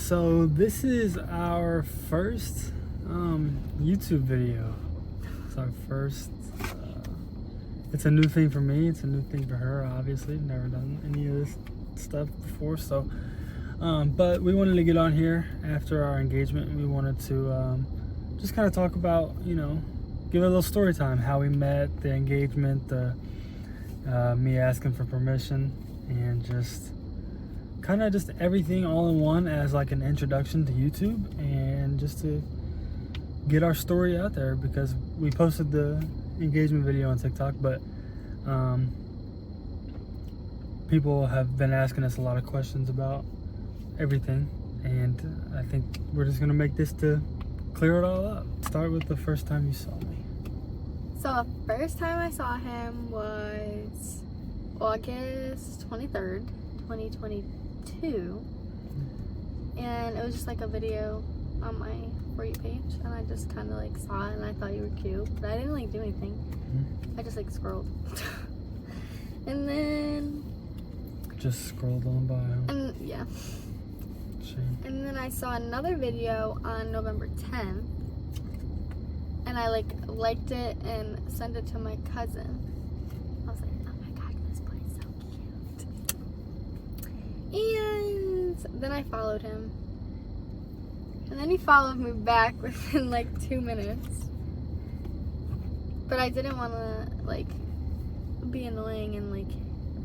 So this is our first YouTube video. It's our first. It's a new thing for me. It's a new thing for her. Obviously, never done any of this stuff before. So, but we wanted to get on here after our engagement. We wanted to just kind of talk about, give a little story time, how we met, the engagement, me asking for permission, and just kind of just everything all in one as like an introduction to YouTube, and just to get our story out there, because we posted the engagement video on TikTok, but people have been asking us a lot of questions about everything, and I think we're just gonna make this to clear it all up. Start with the first time you saw me. So the first time I saw him was August 23rd, 2022, and it was just like a video on my For You page, and I just kind of like saw it and I thought you were cute, but I didn't like do anything. I just like scrolled. And then just scrolled on by. and yeah Shame. and then I saw another video on November 10th, and I liked it and sent it to my cousin. I was like, oh my god, this boy is so cute. And then I followed him, and then he followed me back within like 2 minutes. But I didn't want to be annoying and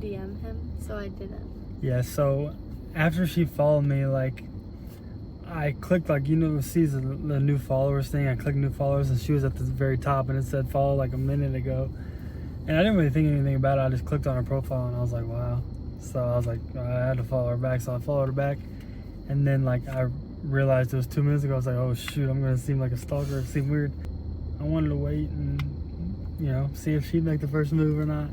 DM him, so I didn't. Yeah, so after she followed me, I clicked sees the new followers thing. I clicked new followers, and she was at the very top, and it said follow a minute ago. And I didn't really think anything about it. I just clicked on her profile, and I was like, wow. So I was like, I had to follow her back, so I followed her back. And then I realized it was 2 minutes ago. I was like, oh shoot, I'm gonna seem like a stalker. It seemed weird. I wanted to wait and see if she'd make the first move or not.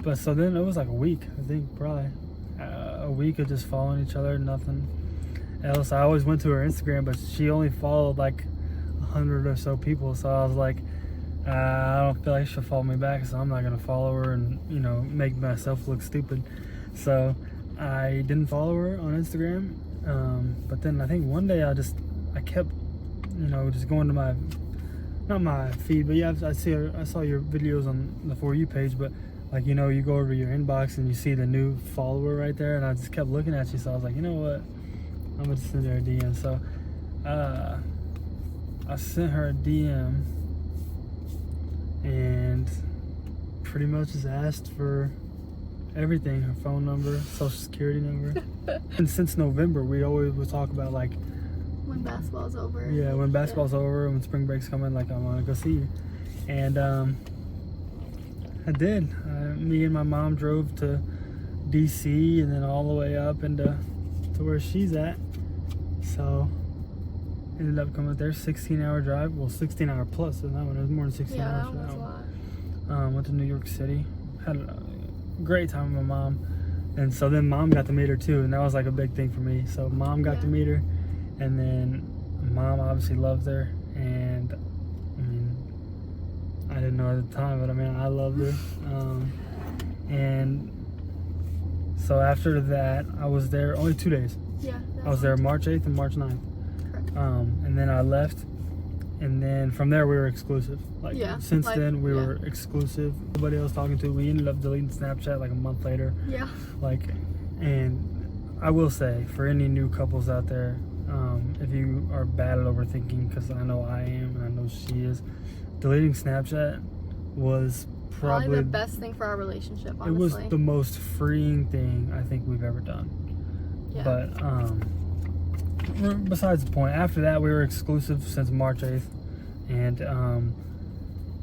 But so then it was like a week, I think, probably a week of just following each other, nothing else. I always went to her Instagram, but she only followed 100 or so people. So I was like, I don't feel like she'll follow me back, so I'm not gonna follow her and make myself look stupid. So I didn't follow her on Instagram. But then I think one day I kept just going to not my feed, but yeah, I saw your videos on the For You page, but you go over your inbox and you see the new follower right there, and I just kept looking at you, so I was like, you know what, I'm gonna send her a DM. So I sent her a DM and pretty much just asked for everything: her phone number, social security number. And since November, we always would talk about when basketball's over. Yeah, when basketball's over, when spring break's coming, I want to go see you. And I did. Me and my mom drove to DC and then all the way up into where she's at. So ended up coming up there, 16-hour drive. Well, 16-hour plus, and that one, it was more than 16 Yeah, hours. that was a lot. Went to New York City. Had a great time with my mom. And so then mom got to meet her too, and that was a big thing for me. So mom got to meet her, and then mom obviously loved her, and I didn't know at the time, but I loved her. And so after that, I was there only 2 days. Yeah. I was there March 8th and March 9th. Correct. And then I left, and then from there we were exclusive. Since then we were exclusive. Nobody else talking to. We ended up deleting Snapchat a month later. Yeah. And I will say, for any new couples out there, if you are bad at overthinking, because I know I am and I know she is, deleting Snapchat was probably the best thing for our relationship, honestly. It was the most freeing thing I think we've ever done. Yeah. But besides the point, after that we were exclusive since March 8th, and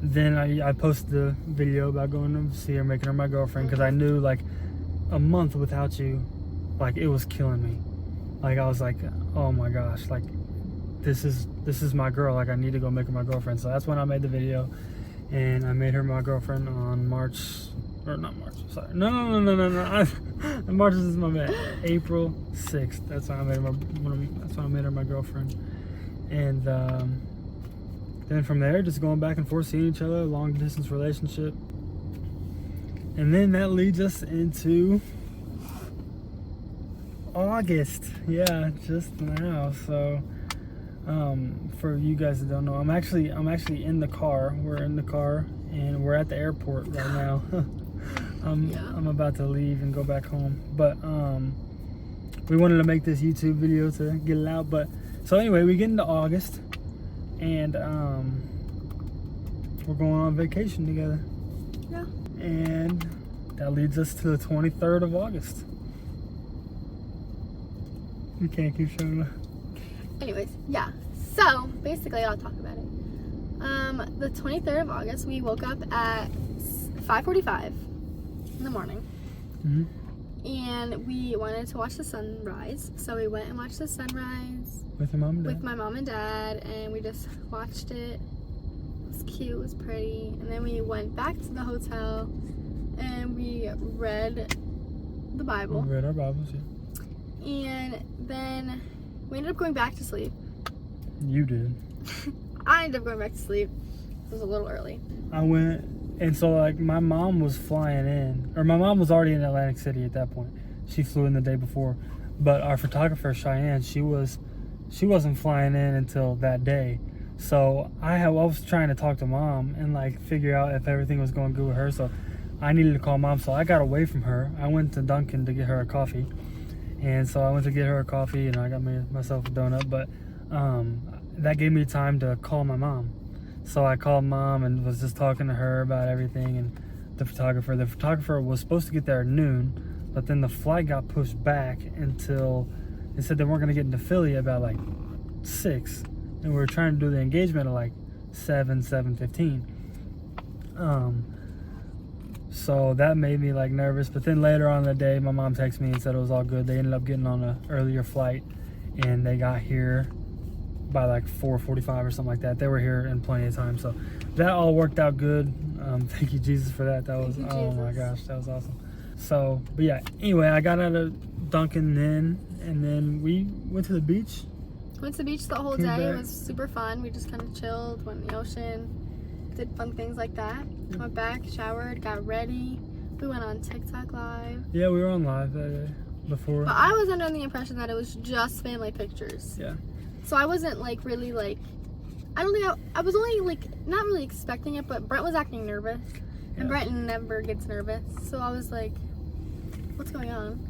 then I posted the video about going to see her, making her my girlfriend, because I knew a month without you, it was killing me. I was like, oh my gosh, this is my girl. I need to go make her my girlfriend. So that's when I made the video, and I made her my girlfriend on March, or not March, sorry. No. March is my man. April 6th. That's when I made her my girlfriend. And then from there, just going back and forth, seeing each other, long distance relationship. And then that leads us into August. Yeah, just now. So, for you guys that don't know, I'm actually in the car. We're in the car and we're at the airport right now. I'm about to leave and go back home. But we wanted to make this YouTube video to get it out. But so anyway, we get into August and we're going on vacation together. Yeah. And that leads us to the 23rd of August. You can't keep showing up. Anyways, yeah. So basically, I'll talk about it. The 23rd of August, we woke up at 5:45 in the morning, and we wanted to watch the sunrise. So we went and watched the sunrise With your mom and dad? with my mom and dad, and we just watched it. It was cute. It was pretty. And then we went back to the hotel, and we read the Bible. We read our Bibles, yeah. And then we ended up going back to sleep. You did. I ended up going back to sleep. It was a little early. I went, and so like my mom was flying in, or my mom was already in Atlantic City at that point. She flew in the day before, but our photographer Cheyenne, she wasn't flying in until that day. So I was trying to talk to mom and like figure out if everything was going good with her. So I needed to call mom, so I got away from her. I went to Dunkin' to get her a coffee. And so I went to get her a coffee and I got myself a donut, but that gave me time to call my mom. So I called mom and was just talking to her about everything, and the photographer was supposed to get there at noon, but then the flight got pushed back until they said they weren't going to get into Philly about like 6, and we were trying to do the engagement at like 7:15. So that made me like nervous, but then later on in the day my mom texted me and said it was all good. They ended up getting on an earlier flight and they got here by like 4:45 or something like that. They were here in plenty of time, so that all worked out good. Thank you, Jesus, for that. That was, oh my gosh, that was awesome. So, but yeah, anyway, I got out of Dunkin' then, and then we went to the beach. Went to the beach the whole Came day. back. It was super fun. We just kind of chilled, went in the ocean, did fun things like that. Went back, showered, got ready. We went on TikTok live. Yeah, we were on live that day before. But I was under the impression that it was just family pictures. Yeah. So I wasn't like really like, I don't think I was only like not really expecting it, but Brent was acting nervous, and Brent never gets nervous. So I was like, what's going on?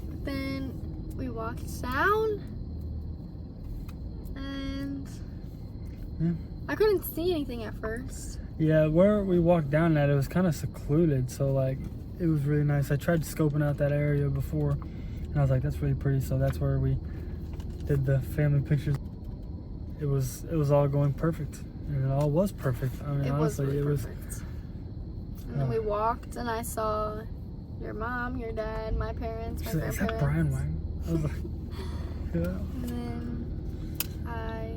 But then we walked down, and I couldn't see anything at first. Yeah, where we walked down at, it was kind of secluded, so like it was really nice. I tried scoping out that area before, and I was like, that's really pretty. So that's where we did the family pictures. It was all going perfect, and it all was perfect. I mean, honestly, it was. And then we walked, and I saw your mom, your dad, my parents, my grandparents. Is that Brian Wang? I was like, yeah. And then I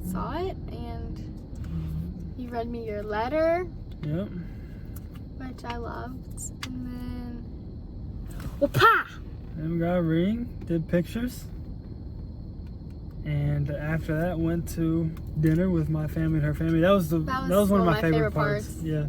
saw it, and you read me your letter. Yep. Which I loved. And then, whoop-ha! Then we got a ring, did pictures. And after that, went to dinner with my family and her family. That was one of my favorite parts. Yeah.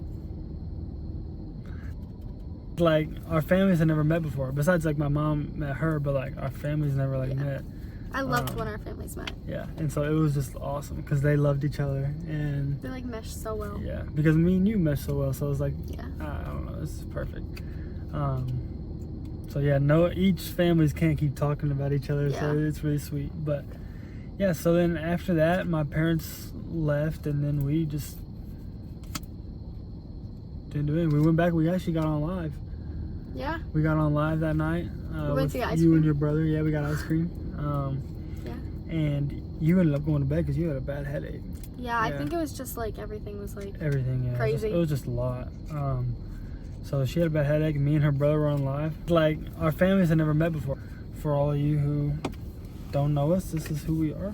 Like, our families had never met before. Besides, like, my mom met her, but, like, our families never, like, met. I loved when our families met. Yeah, and so it was just awesome because they loved each other. And they, like, meshed so well. Yeah, because me and you meshed so well. So it was like, yeah. I don't know, this is perfect. So, yeah, each families can't keep talking about each other, so it's really sweet. But, yeah, so then after that, my parents left, and then we just didn't do it. We went back. We actually got on live. Yeah. We got on live that night. We went to get ice you cream. And your brother. Yeah, we got ice cream. Yeah. And you ended up going to bed because you had a bad headache. Yeah, I think it was just like everything was like crazy. It was just a lot. So she had a bad headache, and me and her brother were on live. Like, our families had never met before. For all of you who don't know us, this is who we are,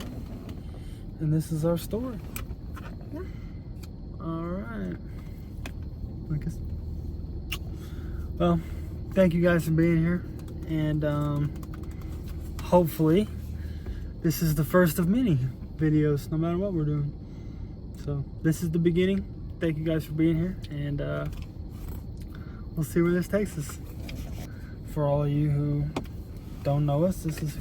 and this is our story. Yeah. All right. Well, thank you guys for being here, and hopefully this is the first of many videos, no matter what we're doing. So this is the beginning. Thank you guys for being here, and we'll see where this takes us. For all of you who don't know us, this is